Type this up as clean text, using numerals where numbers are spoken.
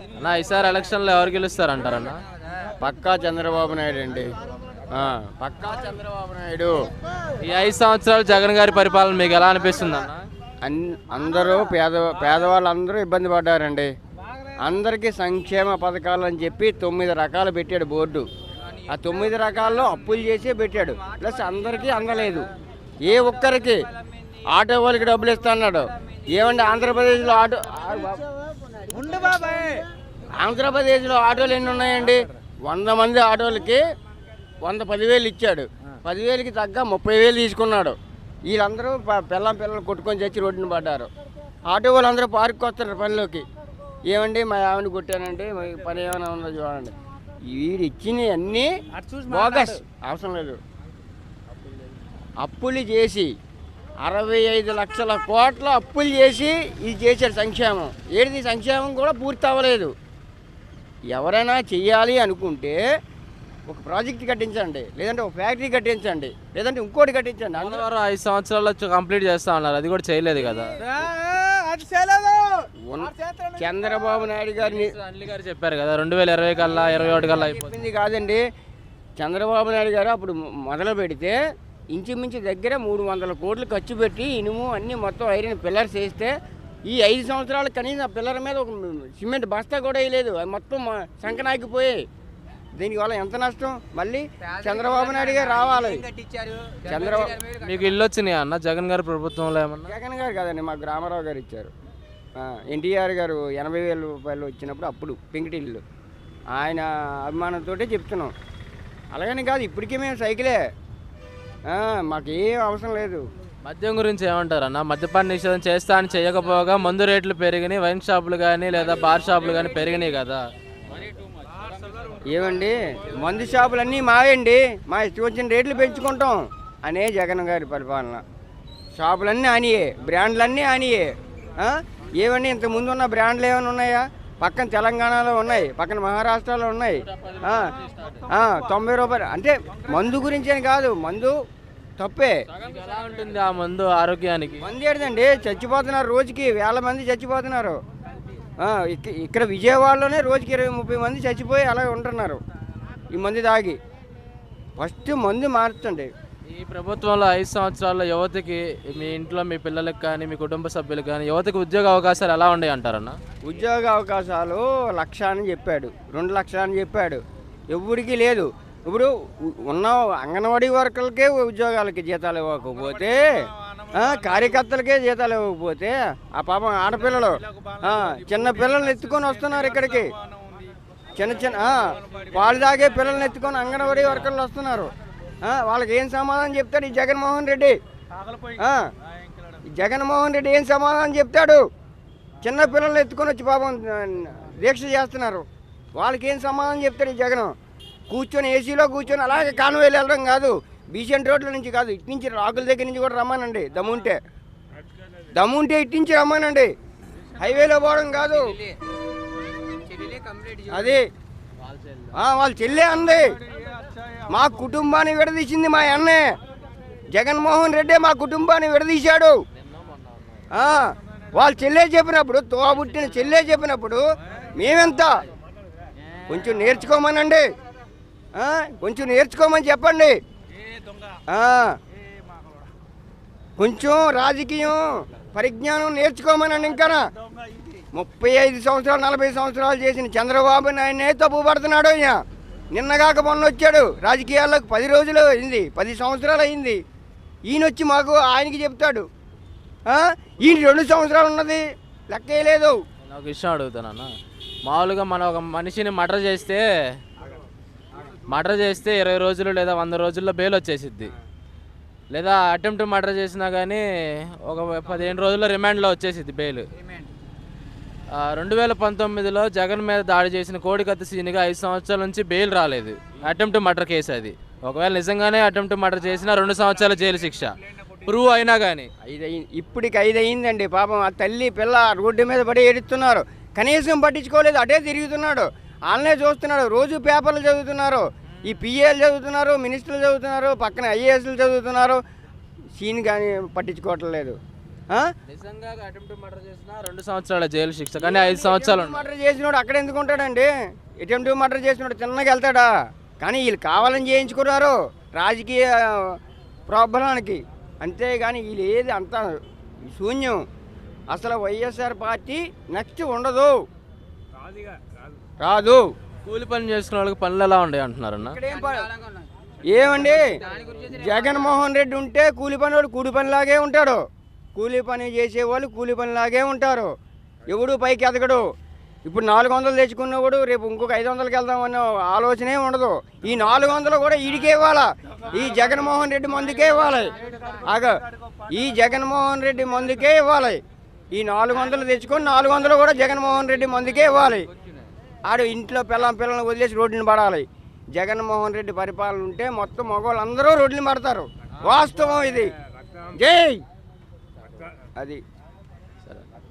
అన్న ఈసారి ఎలక్షన్లో ఎవరు గెలుస్తారంటారన్న? పక్కా చంద్రబాబు నాయుడు అండి. పక్కా చంద్రబాబు నాయుడు. ఈ 5 సంవత్సరాలు జగన్ గారి పరిపాలన మీకు ఎలా అనిపిస్తుంది అన్న? అందరూ పేదవాళ్ళందరూ ఇబ్బంది పడ్డారండి. అందరికీ సంక్షేమ పథకాలు అని చెప్పి 9 రకాలు పెట్టాడు బోర్డు. ఆ 9 రకాల్లో అప్పులు చేసే పెట్టాడు. ప్లస్ అందరికీ అందలేదు. ఏ ఒక్కరికి ఆటో వాళ్ళకి డబ్బులు ఇస్తున్నాడు. ఏమంటే ఆంధ్రప్రదేశ్లో ఆటోలు ఎన్ని ఉన్నాయండి? 100 మంది ఆటోలకి 10,000 ఇచ్చాడు. 10,000కి తగ్గ 30,000 తీసుకున్నాడు. వీళ్ళందరూ పిల్లలు కొట్టుకొని చచ్చి రోడ్డుని పడ్డారు. ఆటో వాళ్ళందరూ పార్క్కి వస్తారు పనిలోకి. ఏమండి మా ఆవిడ కొట్టానంటే పని ఏమైనా ఉందో చూడండి. వీడు ఇచ్చినవి అన్నీ బోగస్, అవసరం లేదు. అప్పులు చేసి 65 లక్షల కోట్ల అప్పులు చేసి ఇది చేశాడు సంక్షేమం. ఏది సంక్షేమం కూడా పూర్తి అవ్వలేదు. ఎవరైనా చెయ్యాలి అనుకుంటే ఒక ప్రాజెక్ట్ కట్టించండి, లేదంటే ఒక ఫ్యాక్టరీ కట్టించండి, లేదంటే ఇంకోటి కట్టించండి. అందరూ 5 సంవత్సరాల్లో కంప్లీట్ చేస్తా ఉన్నారు, అది కూడా చేయలేదు కదా. చంద్రబాబు నాయుడు గారిని అనిల్ గారు చెప్పారు కదా 2020 కల్లా 21 కల్లా అయిపోయింది కాదండి. చంద్రబాబు నాయుడు గారు అప్పుడు మొదలు పెడితే ఇంచుమించు దగ్గర 300 కోట్లు ఖర్చు పెట్టి ఇనుము అన్నీ మొత్తం ఐరన్ పిల్లర్స్ వేస్తే ఈ 5 సంవత్సరాలు కనీసం పిల్లర్ మీద ఒక సిమెంట్ బస్తా కూడా వేయలేదు. అది మొత్తం సంకనాకిపోయాయి. దీనివల్ల ఎంత నష్టం? మళ్ళీ చంద్రబాబు నాయుడు గారు రావాలి. మీకు ఇల్లు వచ్చినాయి అన్న జగన్ గారి ప్రభుత్వంలో? ఏమన్నా? జగన్ గారు కాదండి, మాకు రామారావు గారు ఇచ్చారు. ఎన్టీఆర్ గారు 80,000 రూపాయలు వచ్చినప్పుడు అప్పుడు పెంకిటిల్లు ఆయన అభిమానంతో చెప్తున్నాం. అలాగని కాదు, ఇప్పటికీ మేము సైకిలే, మాకేం అవసరం లేదు. మద్యం గురించి ఏమంటారు అన్న? మద్యపాన నిషేధం చేస్తా అని చేయకపోగా మందు రేట్లు పెరిగినాయి, వైన్ షాపులు కానీ లేదా బార్ షాపులు కానీ పెరిగినాయి కదా. ఏమండి, మందు షాపులన్నీ మావేండి, మా ఇష్టం వచ్చిన రేట్లు పెంచుకుంటాం అనే జగన్ గారి పరిపాలన. షాపులన్నీ ఆనియే, బ్రాండ్లన్నీ ఆనియే. ఏమండి, ఇంతకుముందు ఉన్న బ్రాండ్లు ఏమైనా ఉన్నాయా? పక్కన తెలంగాణలో ఉన్నాయి, పక్కన మహారాష్ట్రలో ఉన్నాయి. 90 రూపాయలు అంటే మందు గురించి అని కాదు, మందు తప్పే. ఎలా ఉంటుంది ఆ మందు ఆరోగ్యానికి? మందు ఏంటండి, చచ్చిపోతున్నారు, రోజుకి 1000 మంది చచ్చిపోతున్నారు. ఇక్కడ విజయవాడలోనే రోజుకి 20-30 మంది చచ్చిపోయి అలా ఉంటున్నారు ఈ మందు తాగి. ఫస్ట్ మందు మార్చండి. ఈ ప్రభుత్వంలో 5 సంవత్సరాల్లో యువతకి, మీ ఇంట్లో మీ పిల్లలకు కానీ మీ కుటుంబ సభ్యులకు కానీ యువతకి ఉద్యోగ అవకాశాలు ఎలా ఉన్నాయి అంటారన్న? ఉద్యోగ అవకాశాలు 1,00,000 అని చెప్పాడు, 2 లక్షలు అని చెప్పాడు. ఎవరికి లేదు. ఇప్పుడు ఉన్న అంగన్వాడీ వర్కర్లకే ఉద్యోగాలకి జీతాలు ఇవ్వకపోతే, కార్యకర్తలకే జీతాలు ఇవ్వకపోతే, ఆ పాపం ఆడపిల్లలు చిన్న పిల్లల్ని ఎత్తుకొని వస్తున్నారు ఇక్కడికి. చిన్న పాలు తాగే పిల్లల్ని ఎత్తుకొని అంగన్వాడీ వర్కర్లు వస్తున్నారు. వాళ్ళకి ఏం సమాధానం చెప్తాడు ఈ జగన్మోహన్ రెడ్డి? జగన్మోహన్ రెడ్డి ఏం సమాధానం చెప్తాడు? చిన్న పిల్లల్ని ఎత్తుకొని వచ్చి పాపం దీక్ష చేస్తున్నారు. వాళ్ళకి ఏం సమాధానం చెప్తాడు ఈ జగన్? కూర్చొని ఏసీలో కూర్చొని అలాగే కాన్వేలు వెళ్ళడం కాదు, బీసెంట్ రోడ్ల నుంచి కాదు, ఇటు నుంచి రాకుల దగ్గర నుంచి కూడా రమ్మానండి. దమ్ముంటే ఇటు నుంచి రమ్మానండి, హైవేలో పోవడం కాదు. అది వాళ్ళ చెల్లె అంది. మా కుటుంబాన్ని విడదీసింది మా అన్నే. జగన్మోహన్ రెడ్డి మా కుటుంబాన్ని విడదీశాడు. వాళ్ళ చెల్లె చెప్పినప్పుడు, తోబుట్టిన చెల్లె చెప్పినప్పుడు మేమెంత? కొంచెం నేర్చుకోమనండి, కొంచెం నేర్చుకోమని చెప్పండి. కొంచెం రాజకీయం పరిజ్ఞానం నేర్చుకోమనండి. ఇంకా 35 సంవత్సరాలు 40 సంవత్సరాలు చేసిన చంద్రబాబు నాయుడినే తప్పు పడుతున్నాడు. ఆయన నిన్నగాక మొన్న వచ్చాడు రాజకీయాల్లోకి, 10 రోజులు అయింది, 10 సంవత్సరాలు అయింది. ఈయన వచ్చి మాకు ఆయనకి చెప్తాడు. ఈయన 2 సంవత్సరాలు ఉన్నది లెక్కే లేదు. నేను ఒక విషయం అడుగుతానన్న, మామూలుగా మనం ఒక మనిషిని మర్డర్ చేస్తే 20 రోజులు లేదా 100 రోజుల్లో బెయిల్ వచ్చేసిద్ది. లేదా అటెంప్ట్ మర్డర్ చేసినా కానీ ఒక 15 రోజుల్లో రిమాండ్లో వచ్చేసిద్ది బెయిల్. 2019లో జగన్ మీద దాడి చేసిన కోడికత్తి సీనిగా 5 సంవత్సరాల నుంచి బెయిల్ రాలేదు. అటెంప్ట్ మర్డర్ కేసు అది. ఒకవేళ నిజంగానే అటెంప్ట్ మర్డర్ చేసినా 2 సంవత్సరాల జైలు శిక్ష ప్రూవ్ అయినా కానీ. ఇప్పటికి 5 అయిందండి. పాపం ఆ తల్లి పిల్ల రోడ్డు మీద పడి ఏడుస్తున్నారు. కనీసం పట్టించుకోలేదు, అటే తిరుగుతున్నాడు. వాళ్ళనే చూస్తున్నాడు. రోజు పేపర్లు చదువుతున్నారు, ఈ పిఏలు చదువుతున్నారు, మినిస్టర్లు చదువుతున్నారు, పక్కన ఐఏఎస్లు చదువుతున్నారు. సీన్ కానీ పట్టించుకోవట్లేదు. నిజంగా అటెంప్ట్ మర్డర్ చేసినా 2 సంవత్సరాల జైలు శిక్ష, కానీ 5 సంవత్సరాలు మర్డర్ చేసినోడు అక్కడ ఎందుకు ఉంటాడండి? అటెంప్ట్ మర్డర్ చేసినోడు చిన్నగా వెళ్తాడా? కానీ వీళ్ళు కావాలని చేయించుకున్నారు రాజకీయ ప్రాబ్లానికి, అంతేగాని వీళ్ళు ఏది అంత శూన్యం. అసలు వైఎస్ఆర్ పార్టీ నెక్స్ట్ ఉండదు, రాదు. కూలి పని చేసుకున్న వాళ్ళకి పనులు ఎలా ఉండే అంటున్నారన్న? ఏమండి, జగన్మోహన్ రెడ్డి ఉంటే కూలి పనివాడు కూలి పనిలాగే ఉంటాడు, కూలి పని చేసేవాళ్ళు కూలి పనిలాగే ఉంటారు, ఎవడు పైకి ఎదగడు. ఇప్పుడు 400 తెచ్చుకున్నవాడు రేపు ఇంకొక 500కి వెళ్దామన్న ఆలోచనే ఉండదు. ఈ 400 కూడా ఈడికే ఇవ్వాలా, ఈ జగన్మోహన్ రెడ్డి మందుకే ఇవ్వాలి. ఈ జగన్మోహన్ రెడ్డి మందుకే ఇవ్వాలి. ఈ 400 తెచ్చుకొని 400 కూడా జగన్మోహన్ రెడ్డి మందుకే ఇవ్వాలి. ఆడు ఇంట్లో పిల్లలను వదిలేసి రోడ్డుని పడాలి. జగన్మోహన్ రెడ్డి పరిపాలన ఉంటే మొత్తం మగవాళ్ళందరూ రోడ్డుని పడతారు. వాస్తవం ఇది. జై అది.